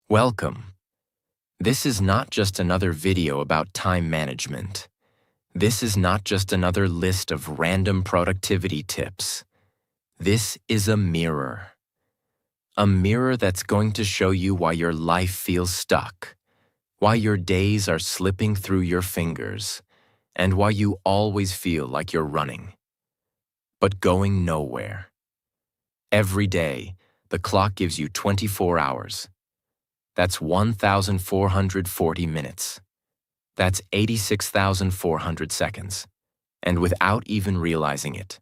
Welcome. This is not just another video about time management. This is not just another list of random productivity tips. This is a mirror. A mirror that's going to show you why your life feels stuck, why your days are slipping through your fingers, and why you always feel like you're running, but going nowhere. Every day, the clock gives you 24 hours. That's 1,440 minutes. That's 86,400 seconds. And without even realizing it,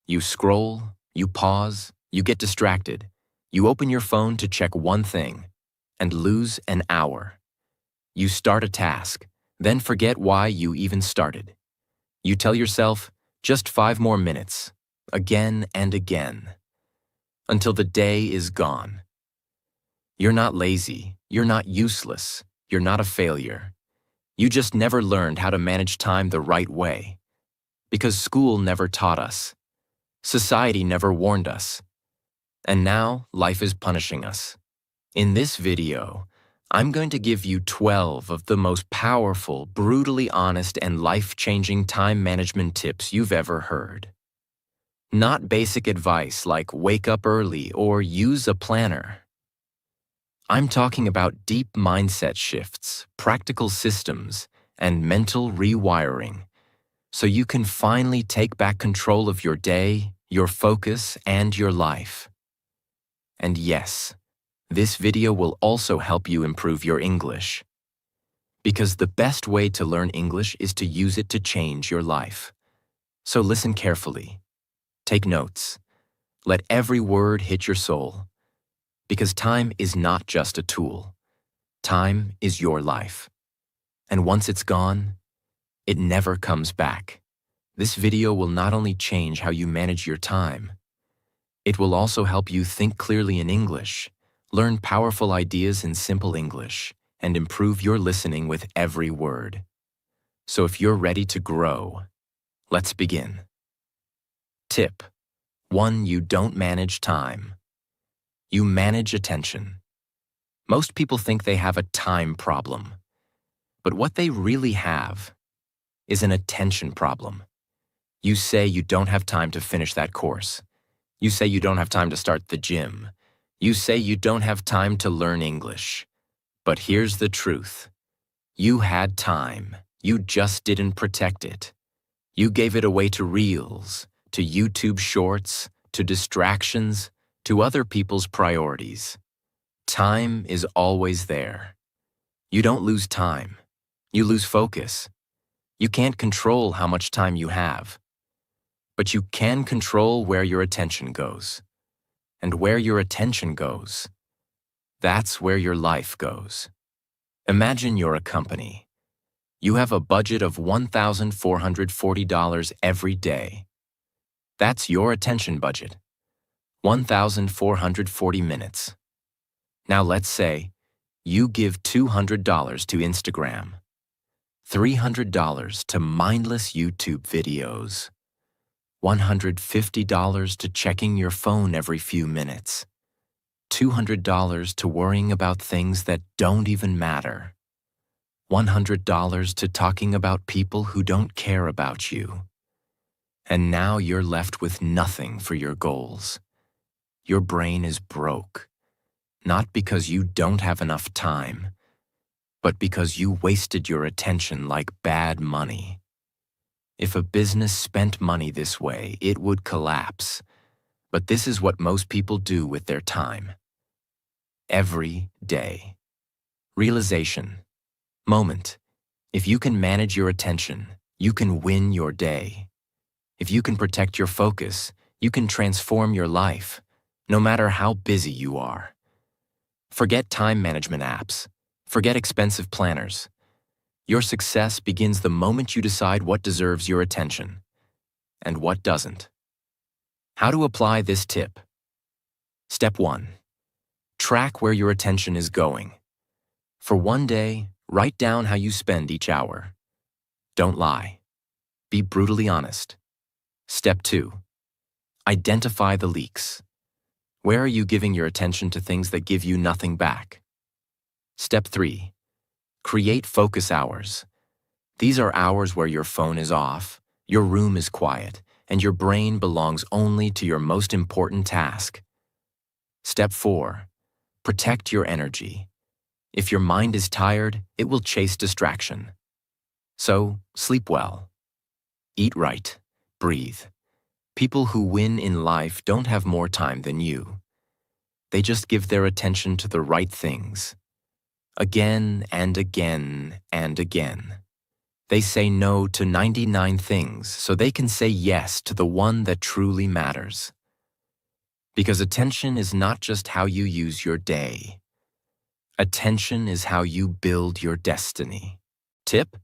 you scroll, you pause, you get distracted, you open your phone to check one thing, and lose an hour. You start a task, then forget why you even started. You tell yourself, just 5 more minutes, again and again, until the day is gone. You're not lazy, you're not useless, you're not a failure. You just never learned how to manage time the right way. Because school never taught us. Society never warned us. And now, life is punishing us. In this video, I'm going to give you 12 of the most powerful, brutally honest, and life-changing time management tips you've ever heard. Not basic advice like wake up early or use a planner. I'm talking about deep mindset shifts, practical systems, and mental rewiring, so you can finally take back control of your day, your focus, and your life. And yes, this video will also help you improve your English. Because the best way to learn English is to use it to change your life. So listen carefully. Take notes. Let every word hit your soul. Because time is not just a tool. Time is your life. And once it's gone, it never comes back. This video will not only change how you manage your time, it will also help you think clearly in English, learn powerful ideas in simple English, and improve your listening with every word. So if you're ready to grow, let's begin. Tip 1. You don't manage time. You manage attention. Most people think they have a time problem, but what they really have is an attention problem. You say you don't have time to finish that course. You say you don't have time to start the gym. You say you don't have time to learn English. But here's the truth. You had time. You just didn't protect it. You gave it away to Reels, to YouTube Shorts, to distractions, to other people's priorities. Time is always there. You don't lose time. You lose focus. You can't control how much time you have. But you can control where your attention goes. And where your attention goes, that's where your life goes. Imagine you're a company. You have a budget of $1,440 every day. That's your attention budget. 1,440 minutes. Now let's say you give $200 to Instagram, $300 to mindless YouTube videos, $150 to checking your phone every few minutes, $200 to worrying about things that don't even matter, $100 to talking about people who don't care about you. And now you're left with nothing for your goals. Your brain is broke, not because you don't have enough time, but because you wasted your attention like bad money. If a business spent money this way, it would collapse. But this is what most people do with their time. Every day. Realization. Moment. If you can manage your attention, you can win your day. If you can protect your focus, you can transform your life, no matter how busy you are. Forget time management apps. Forget expensive planners. Your success begins the moment you decide what deserves your attention and what doesn't. How to apply this tip? Step 1. Track where your attention is going. For one day, write down how you spend each hour. Don't lie. Be brutally honest. Step 2. Identify the leaks. Where are you giving your attention to things that give you nothing back? Step 3. Create focus hours. These are hours where your phone is off, your room is quiet, and your brain belongs only to your most important task. Step 4. Protect your energy. If your mind is tired, it will chase distraction. So, sleep well. Eat right. Breathe. People who win in life don't have more time than you. They just give their attention to the right things. Again and again and again. They say no to 99 things so they can say yes to the one that truly matters. Because attention is not just how you use your day. Attention is how you build your destiny. Tip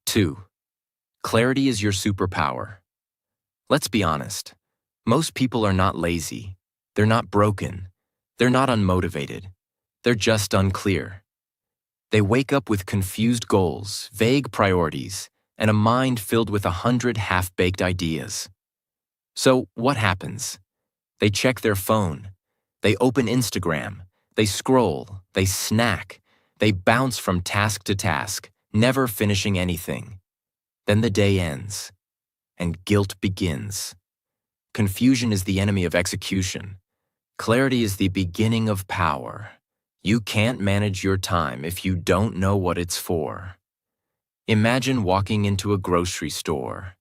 2. Clarity is your superpower. Let's be honest. Most people are not lazy. They're not broken. They're not unmotivated. They're just unclear. They wake up with confused goals, vague priorities, and a mind filled with 100 half-baked ideas. So what happens? They check their phone. They open Instagram. They scroll. They snack. They bounce from task to task, never finishing anything. Then the day ends, and guilt begins. Confusion is the enemy of execution. Clarity is the beginning of power. You can't manage your time if you don't know what it's for. Imagine walking into a grocery store.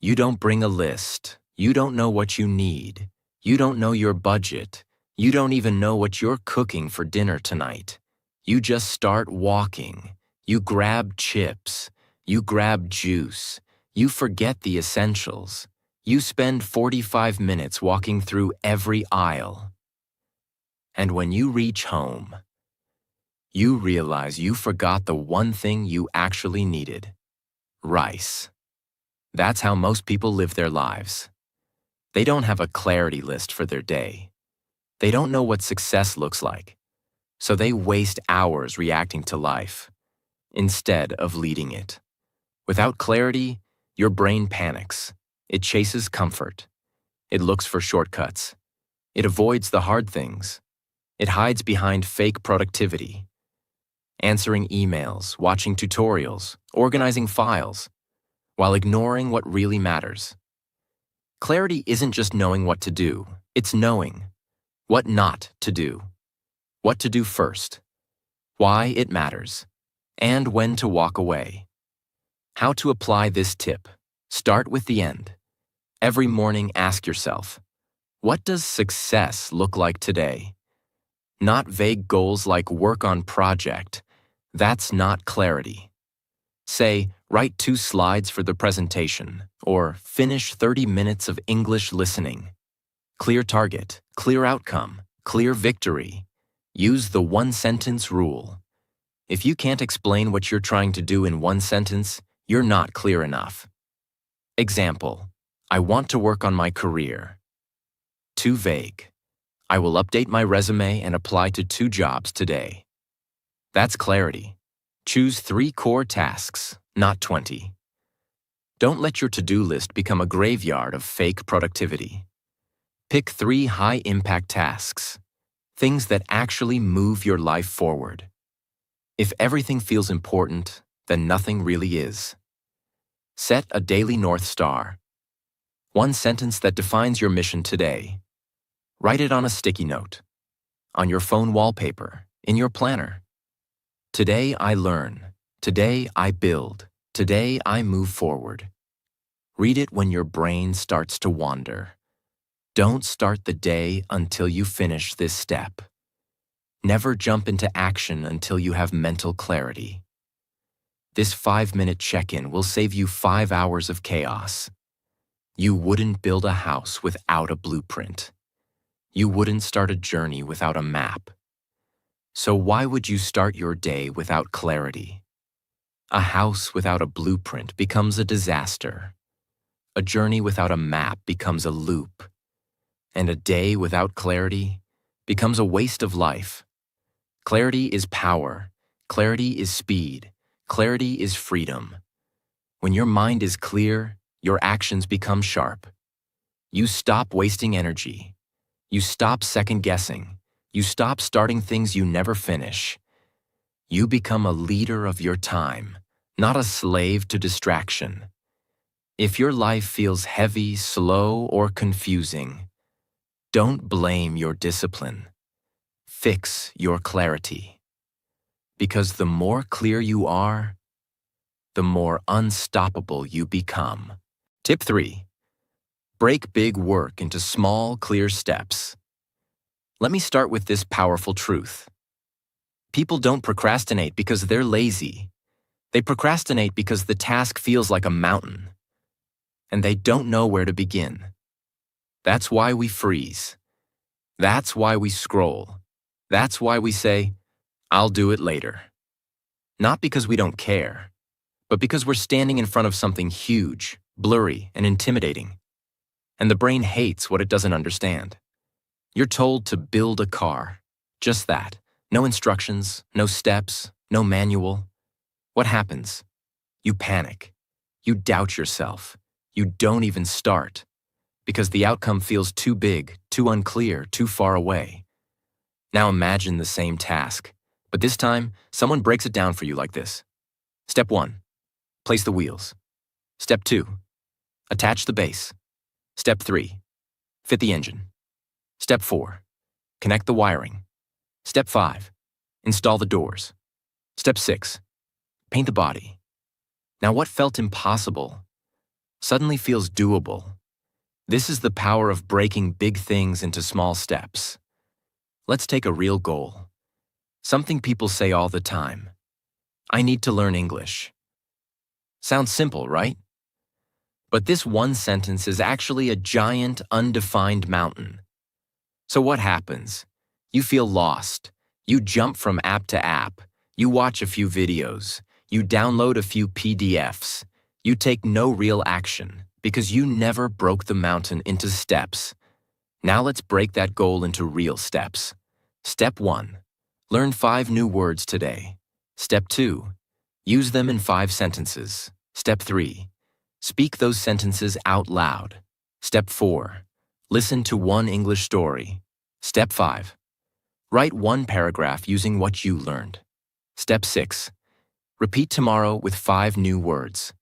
You don't bring a list. You don't know what you need. You don't know your budget. You don't even know what you're cooking for dinner tonight. You just start walking. You grab chips. You grab juice. You forget the essentials. You spend 45 minutes walking through every aisle. And when you reach home, you realize you forgot the one thing you actually needed: rice. That's how most people live their lives. They don't have a clarity list for their day. They don't know what success looks like. So they waste hours reacting to life instead of leading it. Without clarity, your brain panics. It chases comfort. It looks for shortcuts. It avoids the hard things. It hides behind fake productivity. Answering emails, watching tutorials, organizing files, while ignoring what really matters. Clarity isn't just knowing what to do, it's knowing what not to do, what to do first, why it matters, and when to walk away. How to apply this tip? Start with the end. Every morning, ask yourself, what does success look like today? Not vague goals like work on project. That's not clarity. Say, write 2 slides for the presentation, or finish 30 minutes of English listening. Clear target, clear outcome, clear victory. Use the one-sentence rule. If you can't explain what you're trying to do in one sentence, you're not clear enough. Example, I want to work on my career. Too vague. I will update my resume and apply to 2 jobs today. That's clarity. Choose 3 core tasks, not 20. Don't let your to-do list become a graveyard of fake productivity. Pick 3 high-impact tasks, things that actually move your life forward. If everything feels important, then nothing really is. Set a daily North Star. One sentence that defines your mission today. Write it on a sticky note, on your phone wallpaper, in your planner. Today I learn. Today I build. Today I move forward. Read it when your brain starts to wander. Don't start the day until you finish this step. Never jump into action until you have mental clarity. This 5-minute check-in will save you 5 hours of chaos. You wouldn't build a house without a blueprint. You wouldn't start a journey without a map. So why would you start your day without clarity? A house without a blueprint becomes a disaster. A journey without a map becomes a loop. And a day without clarity becomes a waste of life. Clarity is power. Clarity is speed. Clarity is freedom. When your mind is clear, your actions become sharp. You stop wasting energy. You stop second-guessing. You stop starting things you never finish. You become a leader of your time, not a slave to distraction. If your life feels heavy, slow, or confusing, don't blame your discipline. Fix your clarity. Because the more clear you are, the more unstoppable you become. Tip 3. Break big work into small, clear steps. Let me start with this powerful truth. People don't procrastinate because they're lazy. They procrastinate because the task feels like a mountain, and they don't know where to begin. That's why we freeze. That's why we scroll. That's why we say, "I'll do it later." Not because we don't care, but because we're standing in front of something huge, blurry, and intimidating. And the brain hates what it doesn't understand. You're told to build a car. Just that. No instructions, no steps, no manual. What happens? You panic. You doubt yourself. You don't even start. Because the outcome feels too big, too unclear, too far away. Now imagine the same task, but this time, someone breaks it down for you like this. Step 1. Place the wheels. Step 2. Attach the base. Step 3. Fit the engine. Step 4. Connect the wiring. Step 5. Install the doors. Step 6. Paint the body. Now what felt impossible suddenly feels doable. This is the power of breaking big things into small steps. Let's take a real goal. Something people say all the time. I need to learn English. Sounds simple, right? But this one sentence is actually a giant, undefined mountain. So what happens? You feel lost. You jump from app to app. You watch a few videos. You download a few PDFs. You take no real action because you never broke the mountain into steps. Now let's break that goal into real steps. Step 1. Learn 5 new words today. Step 2. Use them in 5 sentences. Step 3. Speak those sentences out loud. Step 4. Listen to 1 English story. Step 5. Write 1 paragraph using what you learned. Step 6. Repeat tomorrow with 5 new words.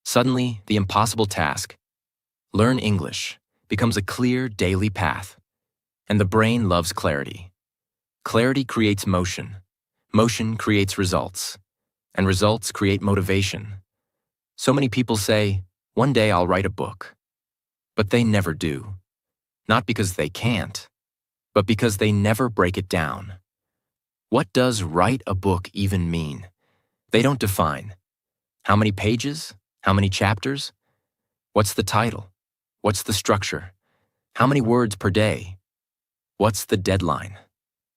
Suddenly, the impossible task, learn English, becomes a clear daily path. And the brain loves clarity. Clarity creates motion. Motion creates results. And results create motivation. So many people say, one day I'll write a book. But they never do. Not because they can't, but because they never break it down. What does write a book even mean? They don't define. How many pages? How many chapters? What's the title? What's the structure? How many words per day? What's the deadline?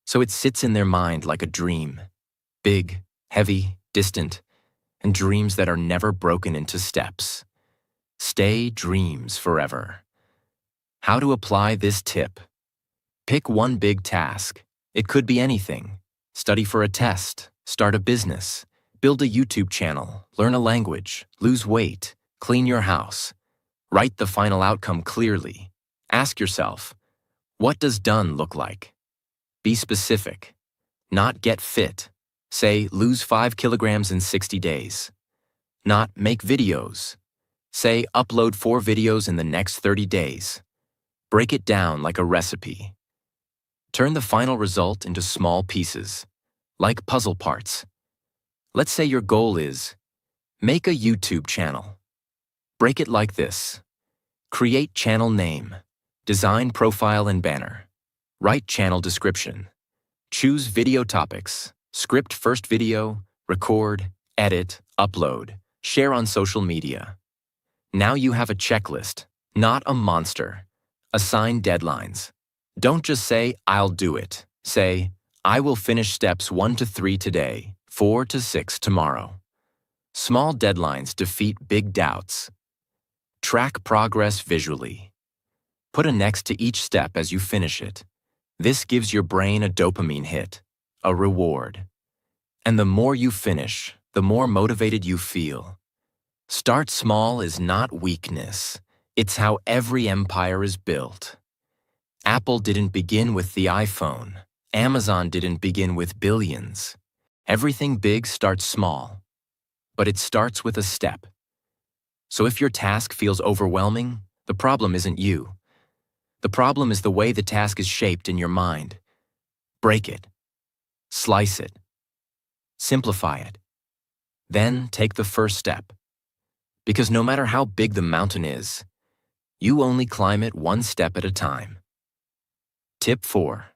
So it sits in their mind like a dream. Big, heavy, distant, and dreams that are never broken into steps. Stay dreams forever. How to apply this tip? Pick one big task. It could be anything. Study for a test, start a business, build a YouTube channel, learn a language, lose weight, clean your house. Write the final outcome clearly. Ask yourself, what does done look like? Be specific. Not get fit. Say, lose 5 kilograms in 60 days. Not make videos. Say, upload 4 videos in the next 30 days. Break it down like a recipe. Turn the final result into small pieces, like puzzle parts. Let's say your goal is, make a YouTube channel. Break it like this. Create channel name. Design profile and banner. Write channel description. Choose video topics. Script first video, record, edit, upload, share on social media. Now you have a checklist, not a monster. Assign deadlines. Don't just say, I'll do it. Say, I will finish steps 1 to 3 today, 4 to 6 tomorrow. Small deadlines defeat big doubts. Track progress visually. Put a next to each step as you finish it. This gives your brain a dopamine hit, a reward. And the more you finish, the more motivated you feel. Start small is not weakness. It's how every empire is built. Apple didn't begin with the iPhone. Amazon didn't begin with billions. Everything big starts small, but it starts with a step. So if your task feels overwhelming, the problem isn't you. The problem is the way the task is shaped in your mind. Break it. Slice it. Simplify it. Then take the first step. Because no matter how big the mountain is, you only climb it one step at a time. Tip 4.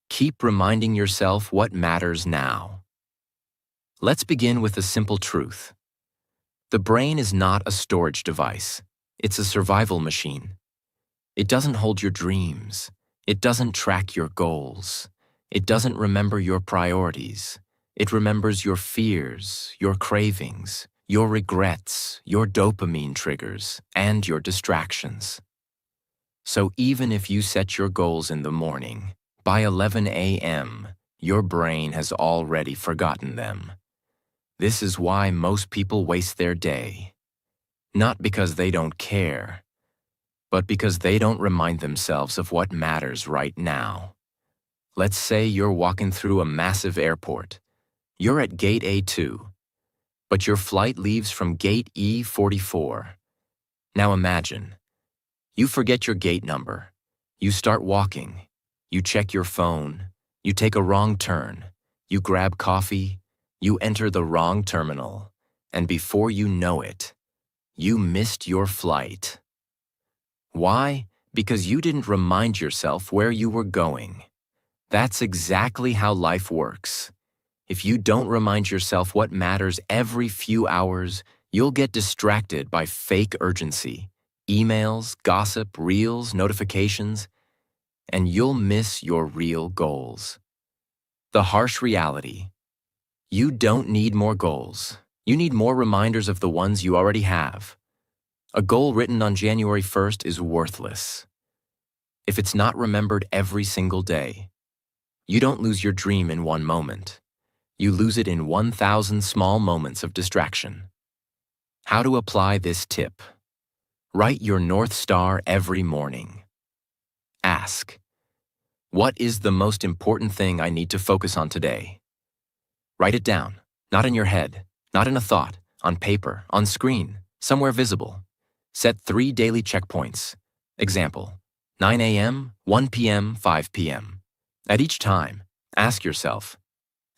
Keep reminding yourself what matters now. Let's begin with a simple truth. The brain is not a storage device. It's a survival machine. It doesn't hold your dreams. It doesn't track your goals. It doesn't remember your priorities. It remembers your fears, your cravings, your regrets, your dopamine triggers, and your distractions. So even if you set your goals in the morning, by 11 a.m., your brain has already forgotten them. This is why most people waste their day. Not because they don't care, but because they don't remind themselves of what matters right now. Let's say you're walking through a massive airport. You're at gate A2, but your flight leaves from gate E44. Now imagine, you forget your gate number. You start walking. You check your phone. You take a wrong turn. You grab coffee. You enter the wrong terminal. And before you know it, you missed your flight. Why? Because you didn't remind yourself where you were going. That's exactly how life works. If you don't remind yourself what matters every few hours, you'll get distracted by fake urgency, emails, gossip, reels, notifications, and you'll miss your real goals. The harsh reality: you don't need more goals. You need more reminders of the ones you already have. A goal written on January 1st is worthless if it's not remembered every single day. You don't lose your dream in one moment. You lose it in 1,000 small moments of distraction. How to apply this tip? Write your North Star every morning. Ask, what is the most important thing I need to focus on today? Write it down, not in your head, not in a thought, on paper, on screen, somewhere visible. Set 3 daily checkpoints. Example, 9 a.m., 1 p.m., 5 p.m. At each time, ask yourself,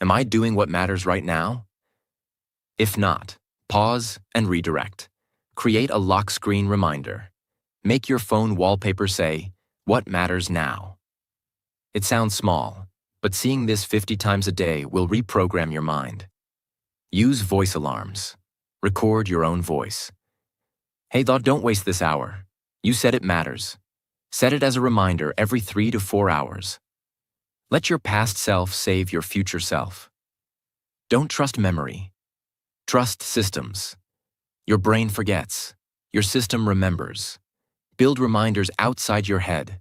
am I doing what matters right now? If not, pause and redirect. Create a lock screen reminder. Make your phone wallpaper say, "What matters now?" It sounds small, but seeing this 50 times a day will reprogram your mind. Use voice alarms. Record your own voice. Hey, don't waste this hour. You said it matters. Set it as a reminder every 3 to 4 hours. Let your past self save your future self. Don't trust memory. Trust systems. Your brain forgets. Your system remembers. Build reminders outside your head.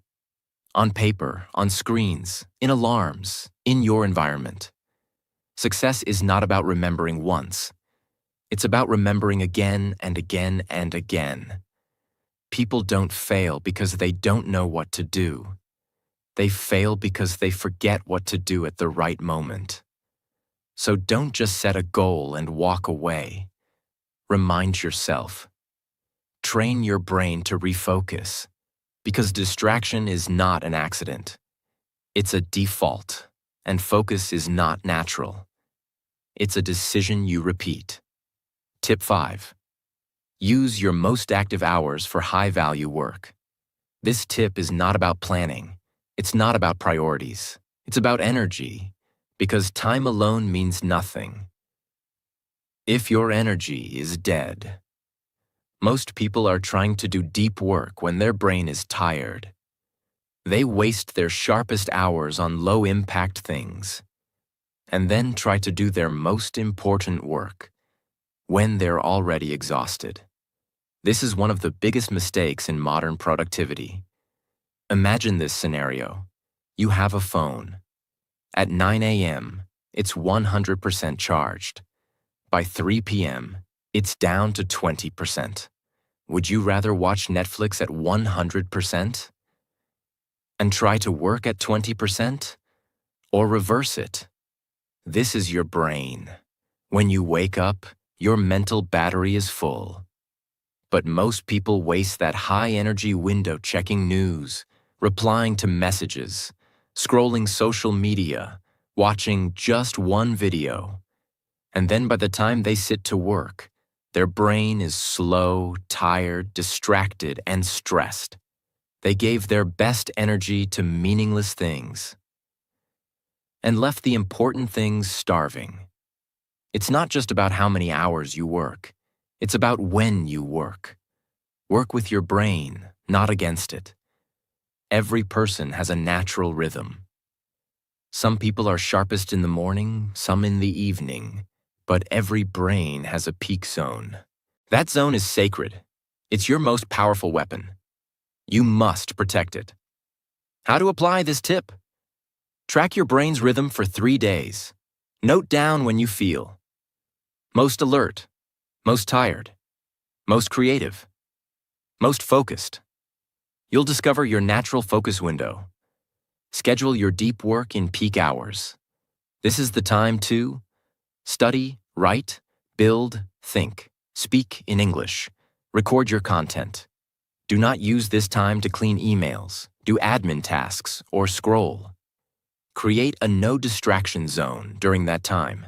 On paper, on screens, in alarms, in your environment. Success is not about remembering once. It's about remembering again and again and again. People don't fail because they don't know what to do. They fail because they forget what to do at the right moment. So don't just set a goal and walk away. Remind yourself. Train your brain to refocus, because distraction is not an accident. It's a default, and focus is not natural. It's a decision you repeat. Tip 5. Use your most active hours for high-value work. This tip is not about planning. It's not about priorities. It's about energy, because time alone means nothing if your energy is dead. Most people are trying to do deep work when their brain is tired. They waste their sharpest hours on low-impact things, and then try to do their most important work when they're already exhausted. This is one of the biggest mistakes in modern productivity. Imagine this scenario. You have a phone. At 9 a.m., it's 100% charged. By 3 p.m., it's down to 20%. Would you rather watch Netflix at 100% and try to work at 20%? Or reverse it? This is your brain. When you wake up, your mental battery is full. But most people waste that high-energy window checking news, replying to messages, scrolling social media, watching just one video. And then by the time they sit to work, their brain is slow, tired, distracted, and stressed. They gave their best energy to meaningless things and left the important things starving. It's not just about how many hours you work. It's about when you work. Work with your brain, not against it. Every person has a natural rhythm. Some people are sharpest in the morning, some in the evening, but every brain has a peak zone. That zone is sacred. It's your most powerful weapon. You must protect it. How to apply this tip? Track your brain's rhythm for 3 days. Note down when you feel most alert, most tired, most creative, most focused. You'll discover your natural focus window. Schedule your deep work in peak hours. This is the time to study, write, build, think, speak in English, record your content. Do not use this time to clean emails, do admin tasks, or scroll. Create a no distraction zone during that time.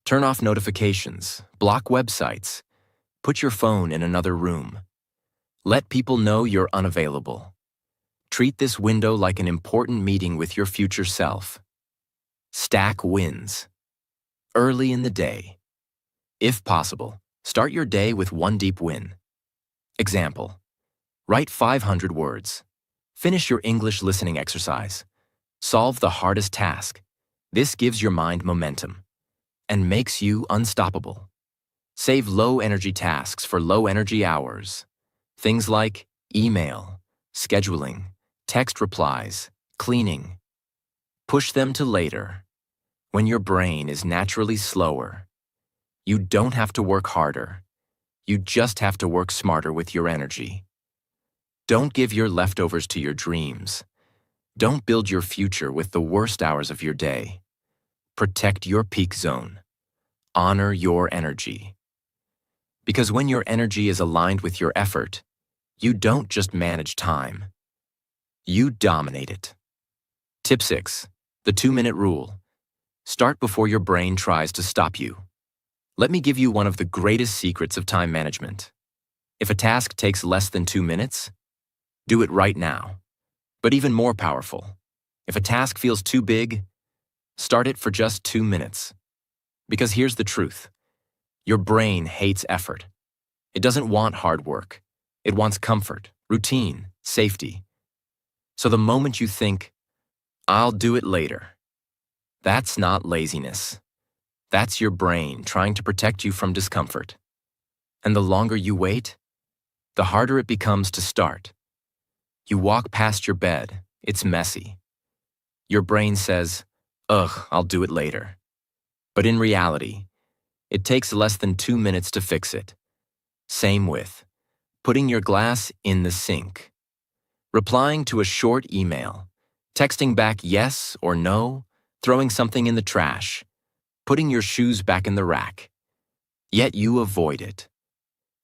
Turn off notifications, block websites, put your phone in another room. Let people know you're unavailable. Treat this window like an important meeting with your future self. Stack wins. Early in the day. If possible, start your day with one deep win. Example: write 500 words. Finish your English listening exercise. Solve the hardest task. This gives your mind momentum and makes you unstoppable. Save low-energy tasks for low-energy hours. Things like email, scheduling, text replies, cleaning. Push them to later, when your brain is naturally slower. You don't have to work harder. You just have to work smarter with your energy. Don't give your leftovers to your dreams. Don't build your future with the worst hours of your day. Protect your peak zone. Honor your energy. Because when your energy is aligned with your effort, you don't just manage time. You dominate it. Tip 6. The 2-minute rule. Start before your brain tries to stop you. Let me give you one of the greatest secrets of time management. If a task takes less than 2 minutes, do it right now. But even more powerful, if a task feels too big, start it for just 2 minutes. Because here's the truth. Your brain hates effort. It doesn't want hard work. It wants comfort, routine, safety. So the moment you think, I'll do it later, that's not laziness. That's your brain trying to protect you from discomfort. And the longer you wait, the harder it becomes to start. You walk past your bed, it's messy. Your brain says, ugh, I'll do it later. But in reality, it takes less than 2 minutes to fix it. Same with putting your glass in the sink, replying to a short email, texting back yes or no, throwing something in the trash, putting your shoes back in the rack. Yet you avoid it.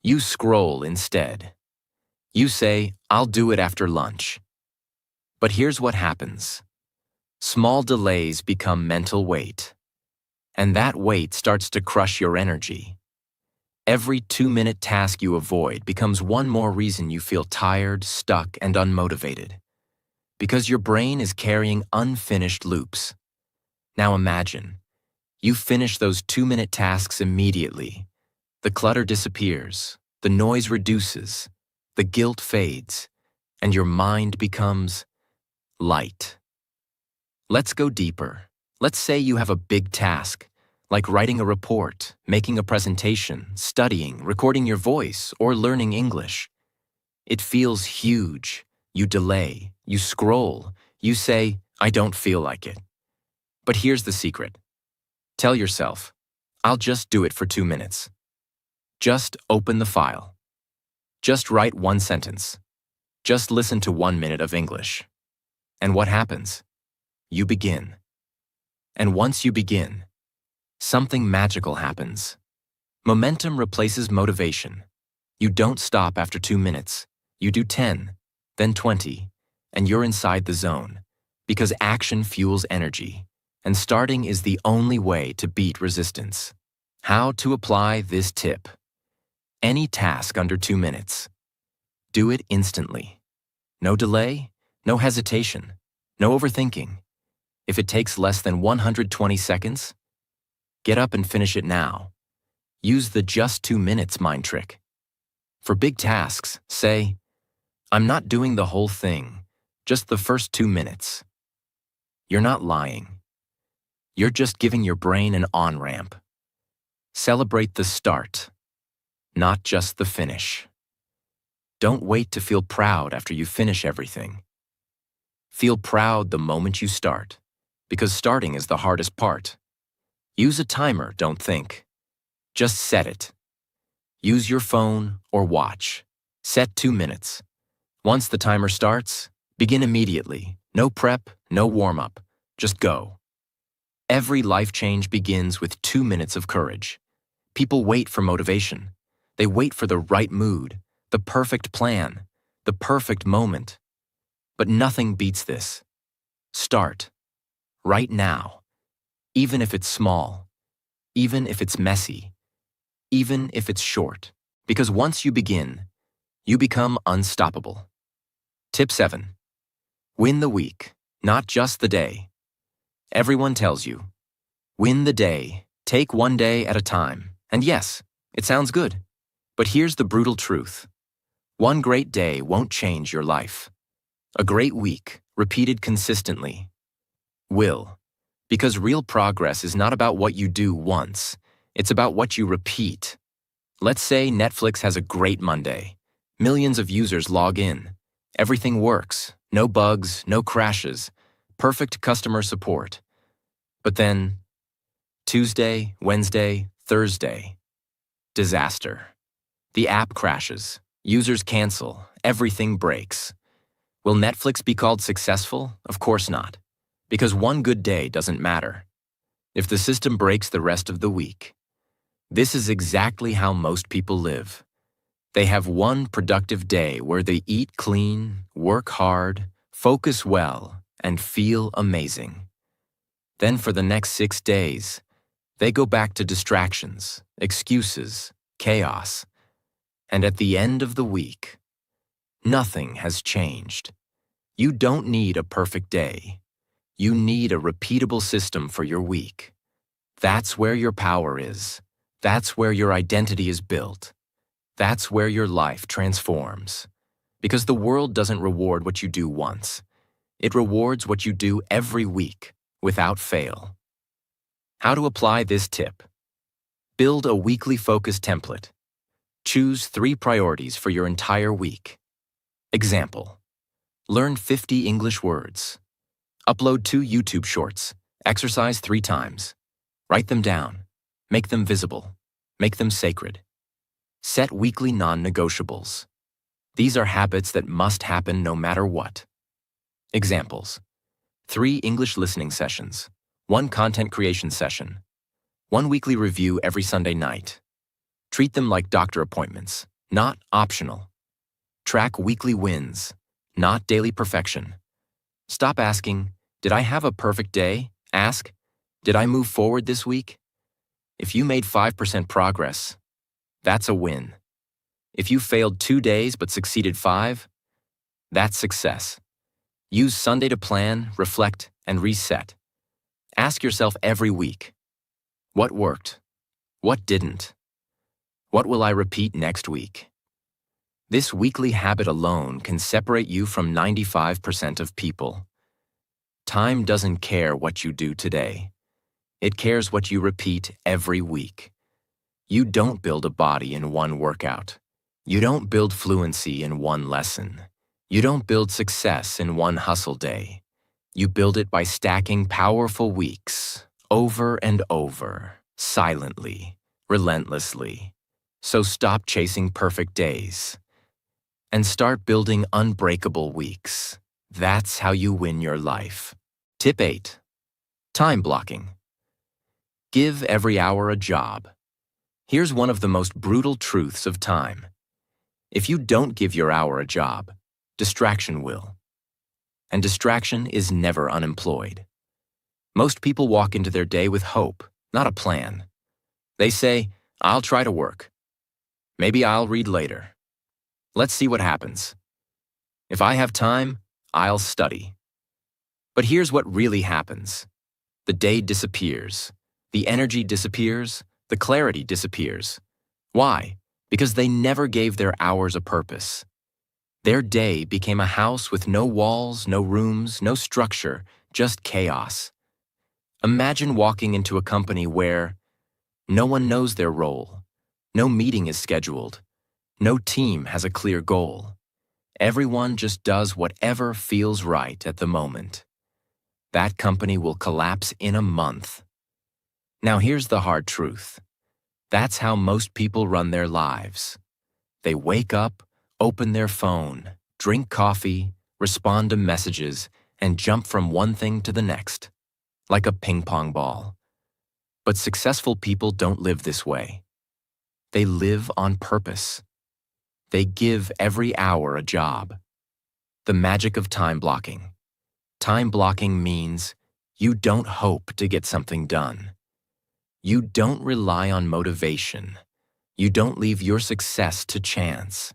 You scroll instead. You say, I'll do it after lunch. But here's what happens. Small delays become mental weight. And that weight starts to crush your energy. Every 2-minute task you avoid becomes one more reason you feel tired, stuck, and unmotivated. Because your brain is carrying unfinished loops. Now imagine, you finish those 2-minute tasks immediately. The clutter disappears, the noise reduces, the guilt fades, and your mind becomes light. Let's go deeper. Let's say you have a big task, like writing a report, making a presentation, studying, recording your voice, or learning English. It feels huge. You delay, you scroll, you say, I don't feel like it. But here's the secret. Tell yourself, I'll just do it for 2 minutes. Just open the file. Just write 1 sentence. Just listen to 1 minute of English. And what happens? You begin. And once you begin, something magical happens. Momentum replaces motivation. You don't stop after 2 minutes. You do 10, then 20, and you're inside the zone. Because action fuels energy, and starting is the only way to beat resistance. How to apply this tip. Any task under 2 minutes. Do it instantly. No delay, no hesitation, no overthinking. If it takes less than 120 seconds, get up and finish it now. Use the just 2 minutes mind trick. For big tasks, say, I'm not doing the whole thing, just the first 2 minutes. You're not lying. You're just giving your brain an on-ramp. Celebrate the start, not just the finish. Don't wait to feel proud after you finish everything. Feel proud the moment you start, because starting is the hardest part. Use a timer, don't think. Just set it. Use your phone or watch. Set 2 minutes. Once the timer starts, begin immediately. No prep, no warm-up. Just go. Every life change begins with 2 minutes of courage. People wait for motivation. They wait for the right mood, the perfect plan, the perfect moment. But nothing beats this. Start. Right now. Even if it's small. Even if it's messy. Even if it's short. Because once you begin, you become unstoppable. Tip 7. Win the week, not just the day. Everyone tells you, win the day, take one day at a time. And yes, it sounds good. But here's the brutal truth. One great day won't change your life. A great week, repeated consistently, will. Because real progress is not about what you do once. It's about what you repeat. Let's say Netflix has a great Monday. Millions of users log in. Everything works. No bugs, no crashes. Perfect customer support. But then, Tuesday, Wednesday, Thursday. Disaster. The app crashes. Users cancel. Everything breaks. Will Netflix be called successful? Of course not. Because one good day doesn't matter. If the system breaks the rest of the week. This is exactly how most people live. They have one productive day where they eat clean, work hard, focus well, and feel amazing. Then for the next 6 days, they go back to distractions, excuses, chaos. And at the end of the week, nothing has changed. You don't need a perfect day. You need a repeatable system for your week. That's where your power is. That's where your identity is built. That's where your life transforms. Because the world doesn't reward what you do once. It rewards what you do every week, without fail. How to apply this tip. Build a weekly focus template. Choose 3 priorities for your entire week. Example. Learn 50 English words. Upload 2 YouTube shorts. Exercise 3 times. Write them down. Make them visible. Make them sacred. Set weekly non-negotiables. These are habits that must happen no matter what. Examples. 3 English listening sessions. 1 content creation session. 1 weekly review every Sunday night. Treat them like doctor appointments, not optional. Track weekly wins, not daily perfection. Stop asking, did I have a perfect day? Ask, did I move forward this week? If you made 5% progress, that's a win. If you failed 2 days but succeeded 5, that's success. Use Sunday to plan, reflect, and reset. Ask yourself every week, what worked? What didn't? What will I repeat next week? This weekly habit alone can separate you from 95% of people. Time doesn't care what you do today. It cares what you repeat every week. You don't build a body in one workout. You don't build fluency in one lesson. You don't build success in one hustle day. You build it by stacking powerful weeks, over and over, silently, relentlessly. So stop chasing perfect days and start building unbreakable weeks. That's how you win your life. Tip 8. Time blocking. Give every hour a job. Here's one of the most brutal truths of time. If you don't give your hour a job, distraction will. And distraction is never unemployed. Most people walk into their day with hope, not a plan. They say, I'll try to work. Maybe I'll read later. Let's see what happens. If I have time, I'll study. But here's what really happens. The day disappears. The energy disappears. The clarity disappears. Why? Because they never gave their hours a purpose. Their day became a house with no walls, no rooms, no structure, just chaos. Imagine walking into a company where no one knows their role, no meeting is scheduled, no team has a clear goal. Everyone just does whatever feels right at the moment. That company will collapse in a month. Now here's the hard truth. That's how most people run their lives. They wake up, open their phone, drink coffee, respond to messages, and jump from one thing to the next, like a ping pong ball. But successful people don't live this way. They live on purpose. They give every hour a job. The magic of time blocking. Time blocking means you don't hope to get something done. You don't rely on motivation. You don't leave your success to chance.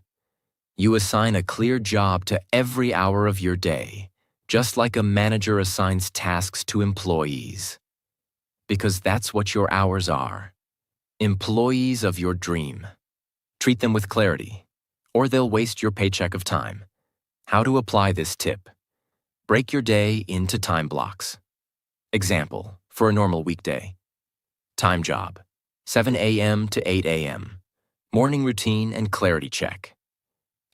You assign a clear job to every hour of your day, just like a manager assigns tasks to employees. Because that's what your hours are. Employees of your dream. Treat them with clarity, or they'll waste your paycheck of time. How to apply this tip. Break your day into time blocks. Example, for a normal weekday. Time job, 7 a.m. to 8 a.m. Morning routine and clarity check.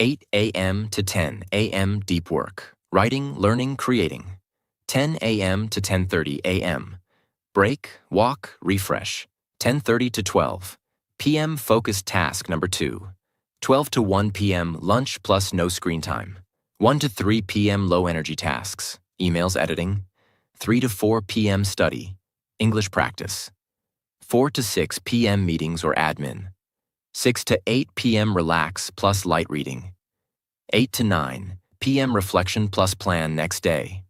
8 a.m. to 10 a.m. deep work, writing, learning, creating. 10 a.m. to 10:30 a.m. Break, walk, refresh. 10:30 to 12 p.m. focused task number 2. 12 to 1 p.m. lunch plus no screen time. 1 to 3 p.m. low energy tasks, emails editing. 3 to 4 p.m. study, English practice. 4 to 6 p.m. meetings or admin. 6 to 8 p.m. relax plus light reading. 8 to 9 p.m. reflection plus plan next day.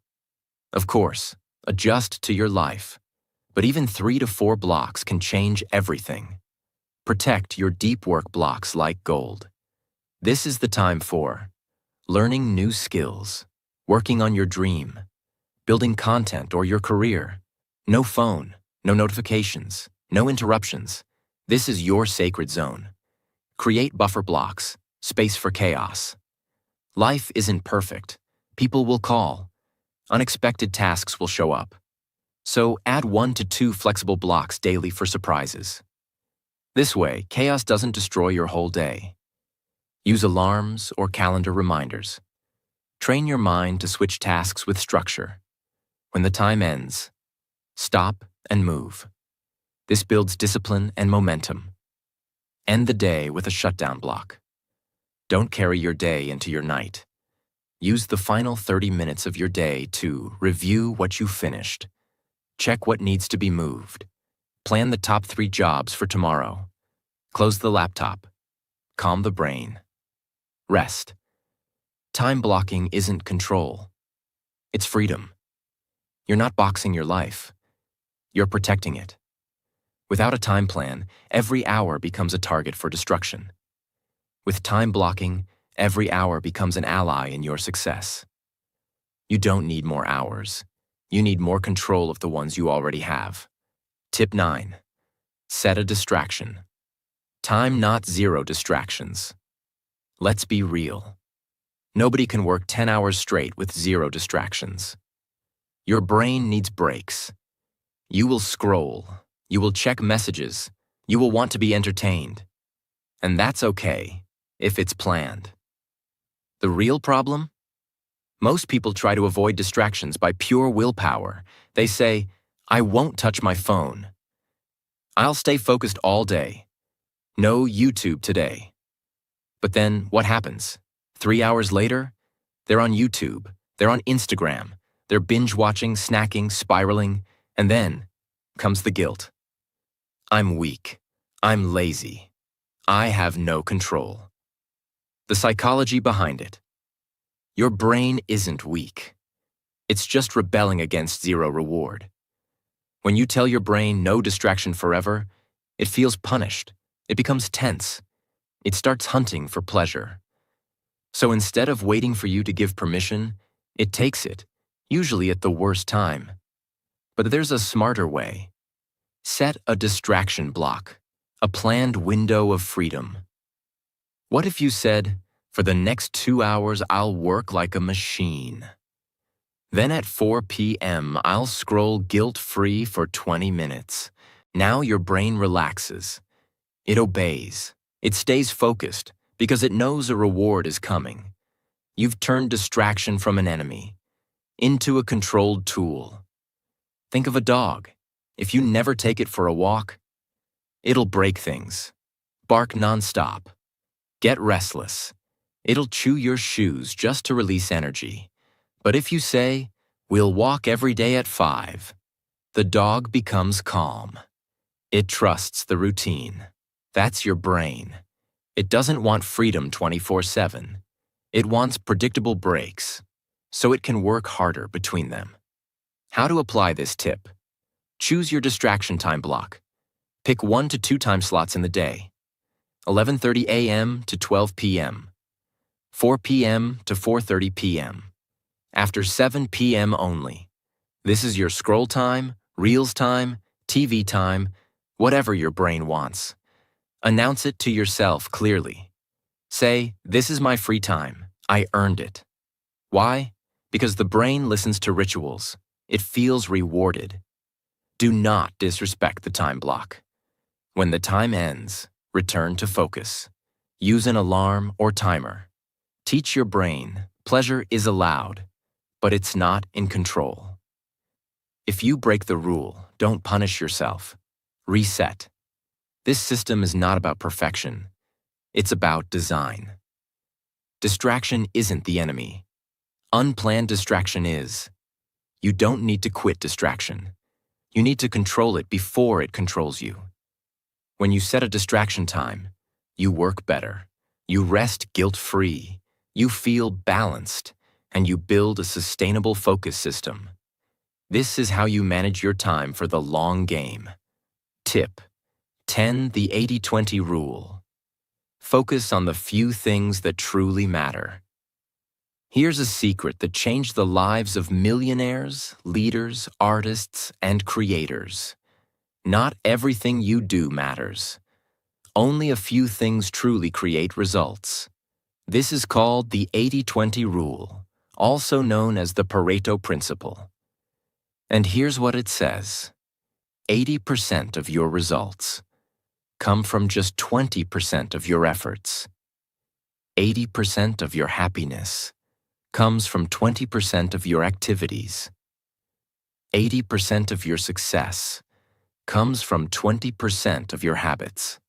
Of course, adjust to your life. But even 3 to 4 blocks can change everything. Protect your deep work blocks like gold. This is the time for learning new skills, working on your dream, building content or your career. No phone, no notifications, no interruptions. This is your sacred zone. Create buffer blocks, space for chaos. Life isn't perfect. People will call. Unexpected tasks will show up. So add 1 to 2 flexible blocks daily for surprises. This way, chaos doesn't destroy your whole day. Use alarms or calendar reminders. Train your mind to switch tasks with structure. When the time ends, stop and move. This builds discipline and momentum. End the day with a shutdown block. Don't carry your day into your night. Use the final 30 minutes of your day to review what you finished. Check what needs to be moved. Plan the top 3 jobs for tomorrow. Close the laptop. Calm the brain. Rest. Time blocking isn't control. It's freedom. You're not boxing your life. You're protecting it. Without a time plan, every hour becomes a target for destruction. With time blocking, every hour becomes an ally in your success. You don't need more hours. You need more control of the ones you already have. Tip 9. Set a distraction. Time not 0 distractions. Let's be real. Nobody can work 10 hours straight with 0 distractions. Your brain needs breaks. You will scroll. You will check messages. You will want to be entertained. And that's okay, if it's planned. The real problem? Most people try to avoid distractions by pure willpower. They say, I won't touch my phone. I'll stay focused all day. No YouTube today. But then what happens? 3 hours later, they're on YouTube, they're on Instagram, they're binge watching, snacking, spiraling, And then comes the guilt. I'm weak. I'm lazy. I have no control. The psychology behind it. Your brain isn't weak. It's just rebelling against zero reward. When you tell your brain no distraction forever, it feels punished. It becomes tense. It starts hunting for pleasure. So instead of waiting for you to give permission, it takes it, usually at the worst time. But there's a smarter way. Set a distraction block, a planned window of freedom. What if you said, for the next 2 hours, I'll work like a machine. Then at 4 p.m., I'll scroll guilt-free for 20 minutes. Now your brain relaxes. It obeys. It stays focused because it knows a reward is coming. You've turned distraction from an enemy into a controlled tool. Think of a dog. If you never take it for a walk, it'll break things, bark nonstop, get restless. It'll chew your shoes just to release energy. But if you say, we'll walk every day at 5, the dog becomes calm. It trusts the routine. That's your brain. It doesn't want freedom 24/7. It wants predictable breaks, so it can work harder between them. How to apply this tip? Choose your distraction time block. Pick 1 to 2 time slots in the day. 11:30 a.m. to 12 p.m. 4 p.m. to 4:30 p.m. After 7 p.m. only. This is your scroll time, reels time, TV time, whatever your brain wants. Announce it to yourself clearly. Say, this is my free time. I earned it. Why? Because the brain listens to rituals. It feels rewarded. Do not disrespect the time block. When the time ends, return to focus. Use an alarm or timer. Teach your brain pleasure is allowed, but it's not in control. If you break the rule, don't punish yourself. Reset. This system is not about perfection. It's about design. Distraction isn't the enemy. Unplanned distraction is. You don't need to quit distraction. You need to control it before it controls you. When you set a distraction time, you work better. You rest guilt-free. You feel balanced, and you build a sustainable focus system. This is how you manage your time for the long game. Tip 10. The 80-20 rule. Focus on the few things that truly matter. Here's a secret that changed the lives of millionaires, leaders, artists, and creators. Not everything you do matters. Only a few things truly create results. This is called the 80-20 rule, also known as the Pareto principle. And here's what it says. 80% of your results come from just 20% of your efforts. 80% of your happiness comes from 20% of your activities. 80% of your success comes from 20% of your habits.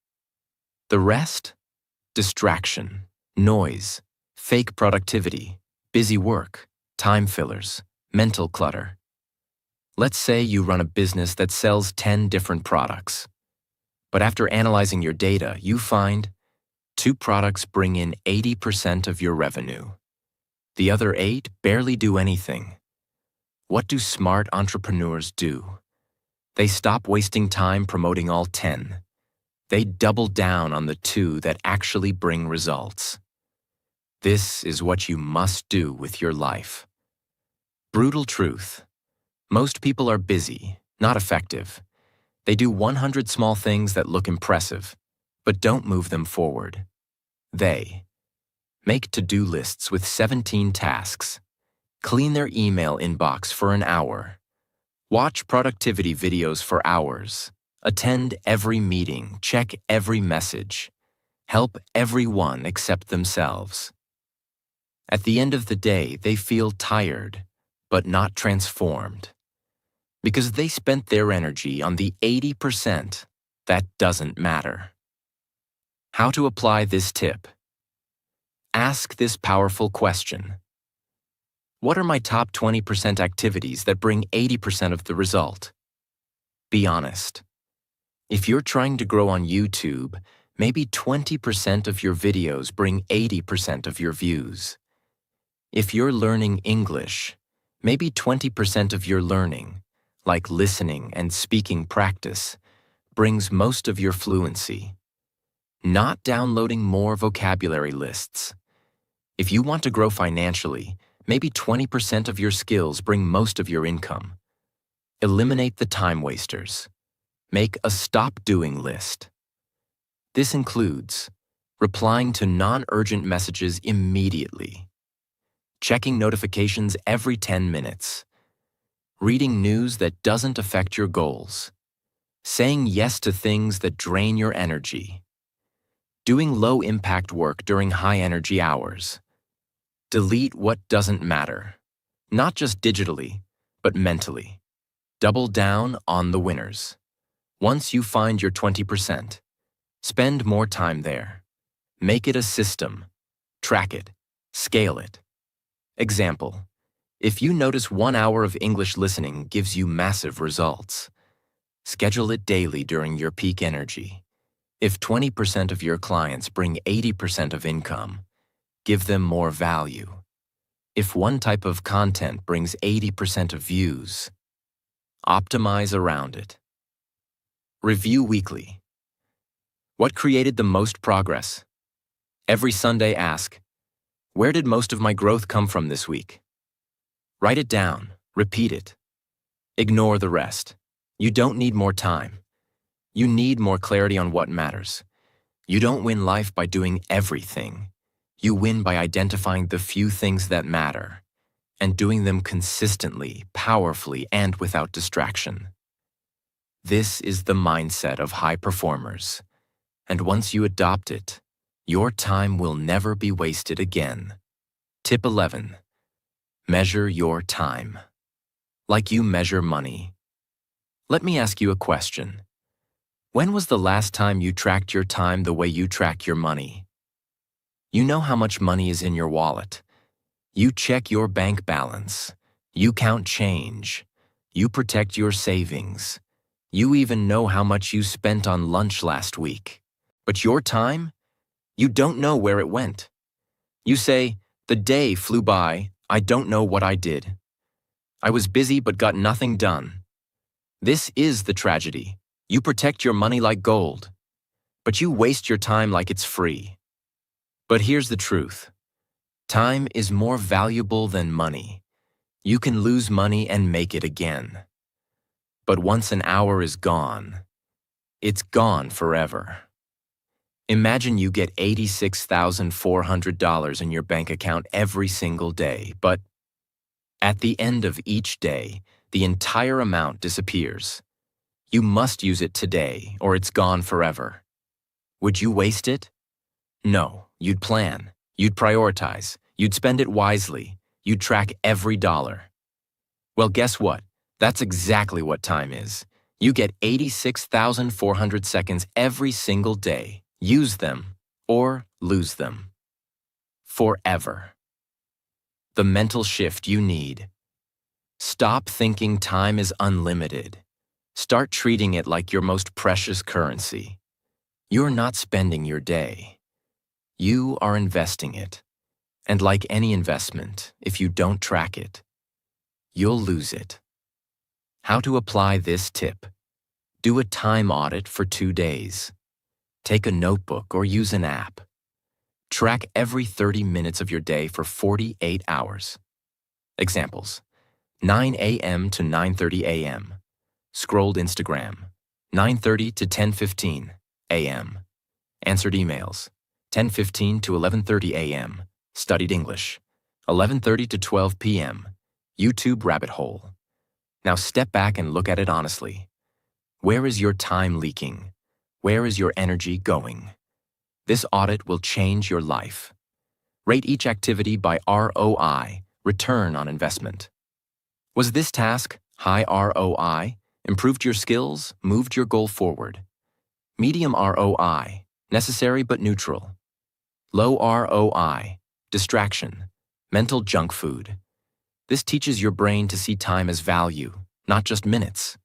The rest? Distraction, noise, fake productivity, busy work, time fillers, mental clutter. Let's say you run a business that sells 10 different products. But after analyzing your data, you find 2 products bring in 80% of your revenue. The other 8 barely do anything. What do smart entrepreneurs do? They stop wasting time promoting all 10. They double down on the 2 that actually bring results. This is what you must do with your life. Brutal truth. Most people are busy, not effective. They do 100 small things that look impressive, but don't move them forward. They make to-do lists with 17 tasks, clean their email inbox for an hour, watch productivity videos for hours, attend every meeting, check every message, help everyone except themselves. At the end of the day, they feel tired, but not transformed, because they spent their energy on the 80% that doesn't matter. How to apply this tip? Ask this powerful question. What are my top 20% activities that bring 80% of the result? Be honest. If you're trying to grow on YouTube, maybe 20% of your videos bring 80% of your views. If you're learning English, maybe 20% of your learning, like listening and speaking practice, brings most of your fluency. Not downloading more vocabulary lists. If you want to grow financially, maybe 20% of your skills bring most of your income. Eliminate the time wasters. Make a stop doing list. This includes replying to non-urgent messages immediately, checking notifications every 10 minutes, reading news that doesn't affect your goals, saying yes to things that drain your energy, doing low-impact work during high-energy hours. Delete what doesn't matter, not just digitally, but mentally. Double down on the winners. Once you find your 20%, spend more time there. Make it a system. Track it. Scale it. Example: if you notice 1 hour of English listening gives you massive results, schedule it daily during your peak energy. If 20% of your clients bring 80% of income, give them more value. If one type of content brings 80% of views, optimize around it. Review weekly. What created the most progress? Every Sunday ask, where did most of my growth come from this week? Write it down, repeat it. Ignore the rest. You don't need more time. You need more clarity on what matters. You don't win life by doing everything. You win by identifying the few things that matter and doing them consistently, powerfully, and without distraction. This is the mindset of high performers. And once you adopt it, your time will never be wasted again. Tip 11. Measure your time. Like you measure money. Let me ask you a question. When was the last time you tracked your time the way you track your money? You know how much money is in your wallet. You check your bank balance. You count change. You protect your savings. You even know how much you spent on lunch last week. But your time? You don't know where it went. You say, the day flew by, I don't know what I did. I was busy but got nothing done. This is the tragedy. You protect your money like gold, but you waste your time like it's free. But here's the truth. Time is more valuable than money. You can lose money and make it again. But once an hour is gone, it's gone forever. Imagine you get $86,400 in your bank account every single day, but at the end of each day, the entire amount disappears. You must use it today, or it's gone forever. Would you waste it? No, you'd plan, you'd prioritize, you'd spend it wisely, you'd track every dollar. Well, guess what? That's exactly what time is. You get 86,400 seconds every single day. Use them or lose them. Forever. The mental shift you need. Stop thinking time is unlimited. Start treating it like your most precious currency. You're not spending your day. You are investing it. And like any investment, if you don't track it, you'll lose it. How to apply this tip? Do a time audit for 2 days. Take a notebook or use an app. Track every 30 minutes of your day for 48 hours. Examples: 9 a.m. to 9:30 a.m. Scrolled Instagram. 9:30 to 10:15 a.m. Answered emails. 10:15 to 11:30 a.m. Studied English. 11:30 to 12 p.m. YouTube rabbit hole. Now step back and look at it honestly. Where is your time leaking? Where is your energy going? This audit will change your life. Rate each activity by ROI, return on investment. Was this task high ROI, improved your skills, moved your goal forward? Medium ROI, necessary but neutral. Low ROI, distraction, mental junk food. This teaches your brain to see time as value, not just minutes.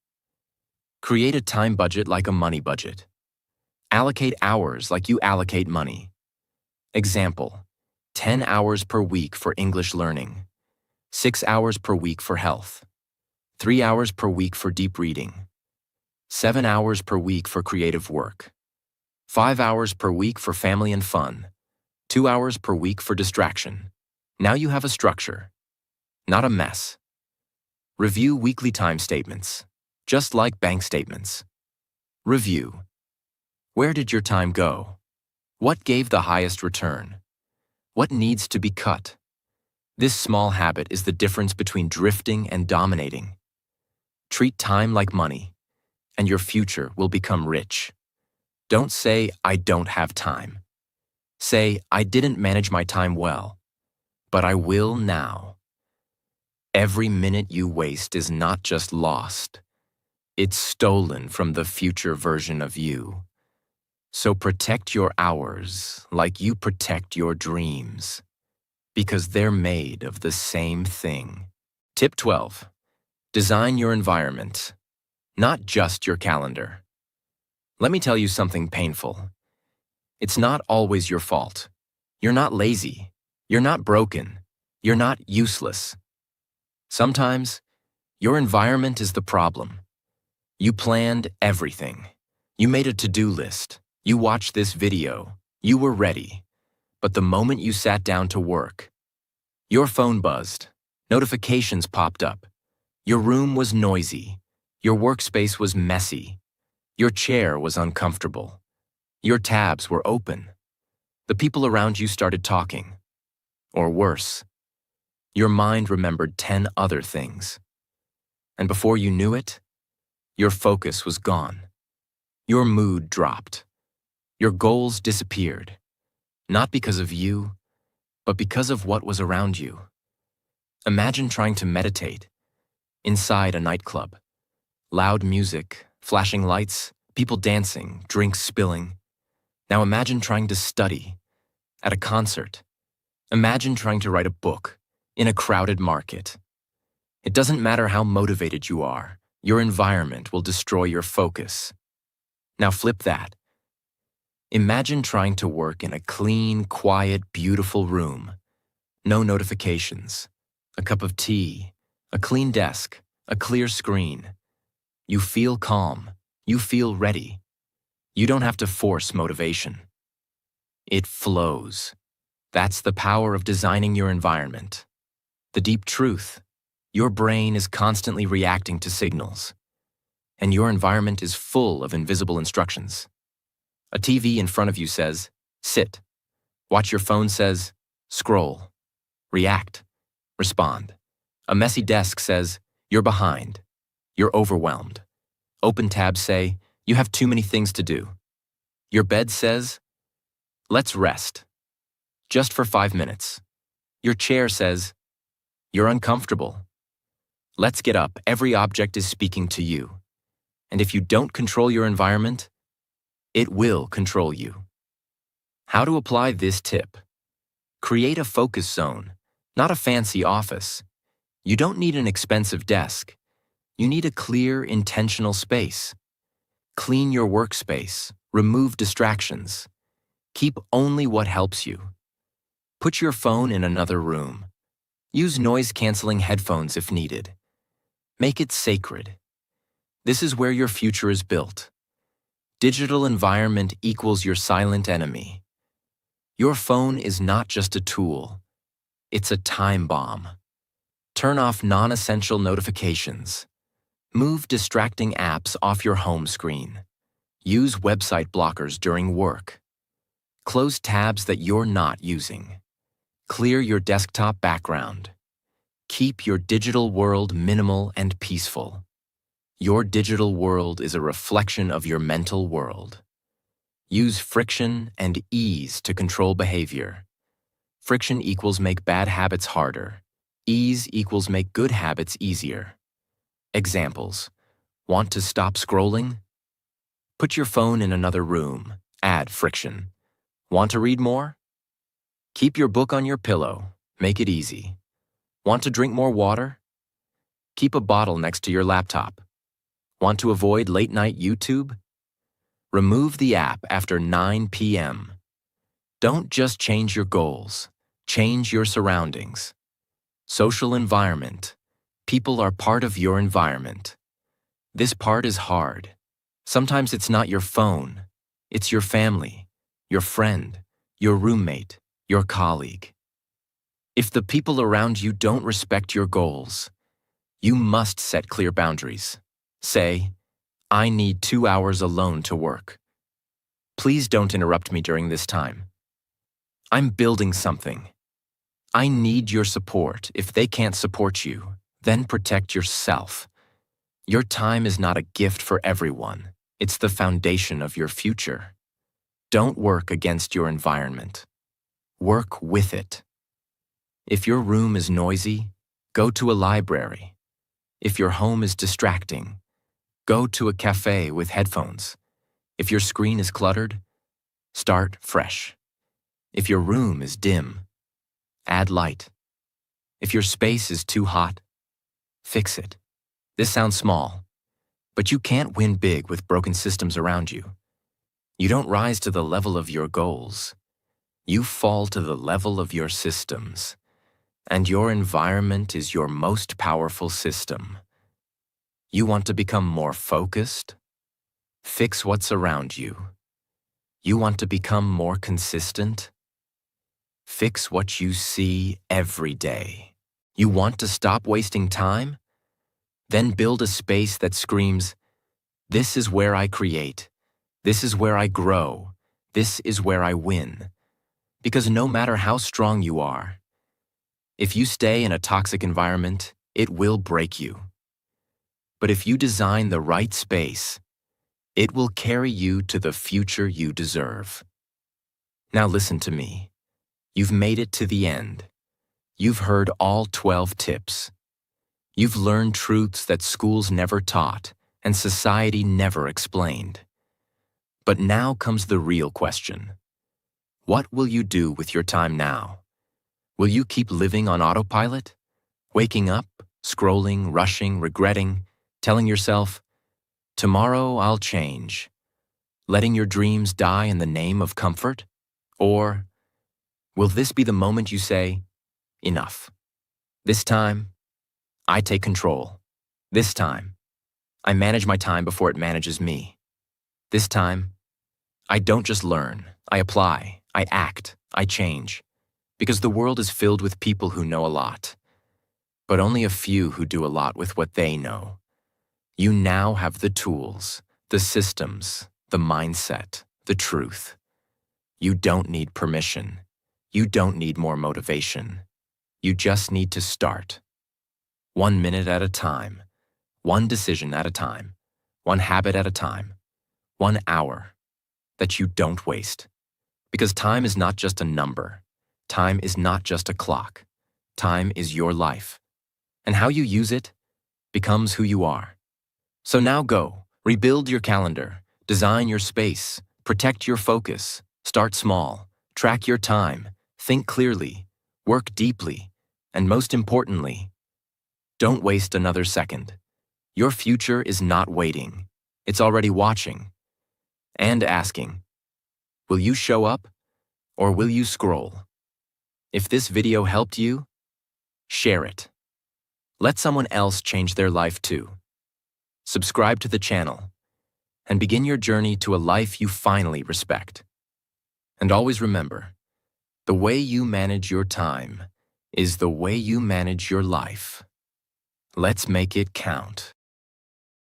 Create a time budget like a money budget. Allocate hours like you allocate money. Example, 10 hours per week for English learning, 6 hours per week for health, 3 hours per week for deep reading, 7 hours per week for creative work, 5 hours per week for family and fun, 2 hours per week for distraction. Now you have a structure, not a mess. Review weekly time statements, just like bank statements. Review. Where did your time go? What gave the highest return? What needs to be cut? This small habit is the difference between drifting and dominating. Treat time like money, and your future will become rich. Don't say, "I don't have time." Say, "I didn't manage my time well, but I will now." Every minute you waste is not just lost. It's stolen from the future version of you. So protect your hours like you protect your dreams, because they're made of the same thing. Tip 12. Design your environment, not just your calendar. Let me tell you something painful. It's not always your fault. You're not lazy. You're not broken. You're not useless. Sometimes, your environment is the problem. You planned everything. You made a to-do list. You watched this video. You were ready. But the moment you sat down to work, your phone buzzed. Notifications popped up. Your room was noisy. Your workspace was messy. Your chair was uncomfortable. Your tabs were open. The people around you started talking. Or worse, your mind remembered 10 other things. And before you knew it, your focus was gone. Your mood dropped. Your goals disappeared. Not because of you, but because of what was around you. Imagine trying to meditate inside a nightclub. Loud music, flashing lights, people dancing, drinks spilling. Now imagine trying to study at a concert. Imagine trying to write a book in a crowded market. It doesn't matter how motivated you are, your environment will destroy your focus. Now flip that. Imagine trying to work in a clean, quiet, beautiful room. No notifications, a cup of tea, a clean desk, a clear screen. You feel calm. You feel ready. You don't have to force motivation. It flows. That's the power of designing your environment. The deep truth. Your brain is constantly reacting to signals, and your environment is full of invisible instructions. A TV in front of you says, "Sit." Watch your phone says, "Scroll." React. Respond. A messy desk says, "You're behind." You're overwhelmed. Open tabs say, "You have too many things to do." Your bed says, "Let's rest. Just for 5 minutes." Your chair says, "You're uncomfortable. Let's get up." Every object is speaking to you. And if you don't control your environment, it will control you. How to apply this tip? Create a focus zone, not a fancy office. You don't need an expensive desk. You need a clear, intentional space. Clean your workspace. Remove distractions. Keep only what helps you. Put your phone in another room. Use noise-canceling headphones if needed. Make it sacred. This is where your future is built. Digital environment equals your silent enemy. Your phone is not just a tool. It's a time bomb. Turn off non-essential notifications. Move distracting apps off your home screen. Use website blockers during work. Close tabs that you're not using. Clear your desktop background. Keep your digital world minimal and peaceful. Your digital world is a reflection of your mental world. Use friction and ease to control behavior. Friction equals make bad habits harder. Ease equals make good habits easier. Examples. Want to stop scrolling? Put your phone in another room. Add friction. Want to read more? Keep your book on your pillow. Make it easy. Want to drink more water? Keep a bottle next to your laptop. Want to avoid late-night YouTube? Remove the app after 9 p.m. Don't just change your goals, change your surroundings. Social environment. People are part of your environment. This part is hard. Sometimes it's not your phone. It's your family, your friend, your roommate, your colleague. If the people around you don't respect your goals, you must set clear boundaries. Say, I need 2 hours alone to work. Please don't interrupt me during this time. I'm building something. I need your support. If they can't support you, then protect yourself. Your time is not a gift for everyone. It's the foundation of your future. Don't work against your environment. Work with it. If your room is noisy, go to a library. If your home is distracting, go to a cafe with headphones. If your screen is cluttered, start fresh. If your room is dim, add light. If your space is too hot, fix it. This sounds small, but you can't win big with broken systems around you. You don't rise to the level of your goals. You fall to the level of your systems. And your environment is your most powerful system. You want to become more focused? Fix what's around you. You want to become more consistent? Fix what you see every day. You want to stop wasting time? Then build a space that screams, this is where I create. This is where I grow. This is where I win. Because no matter how strong you are, if you stay in a toxic environment, it will break you. But if you design the right space, it will carry you to the future you deserve. Now listen to me. You've made it to the end. You've heard all 12 tips. You've learned truths that schools never taught and society never explained. But now comes the real question. What will you do with your time now? Will you keep living on autopilot? Waking up, scrolling, rushing, regretting, telling yourself, tomorrow I'll change, letting your dreams die in the name of comfort? Or will this be the moment you say, enough? This time, I take control. This time, I manage my time before it manages me. This time, I don't just learn, I apply, I act, I change. Because the world is filled with people who know a lot, but only a few who do a lot with what they know. You now have the tools, the systems, the mindset, the truth. You don't need permission. You don't need more motivation. You just need to start. 1 minute at a time, one decision at a time, one habit at a time, 1 hour that you don't waste. Because time is not just a number. Time is not just a clock. Time is your life. And how you use it becomes who you are. So now go, rebuild your calendar, design your space, protect your focus, start small, track your time, think clearly, work deeply, and most importantly, don't waste another second. Your future is not waiting. It's already watching and asking, will you show up or will you scroll? If this video helped you, share it. Let someone else change their life too. Subscribe to the channel and begin your journey to a life you finally respect. And always remember, the way you manage your time is the way you manage your life. Let's make it count.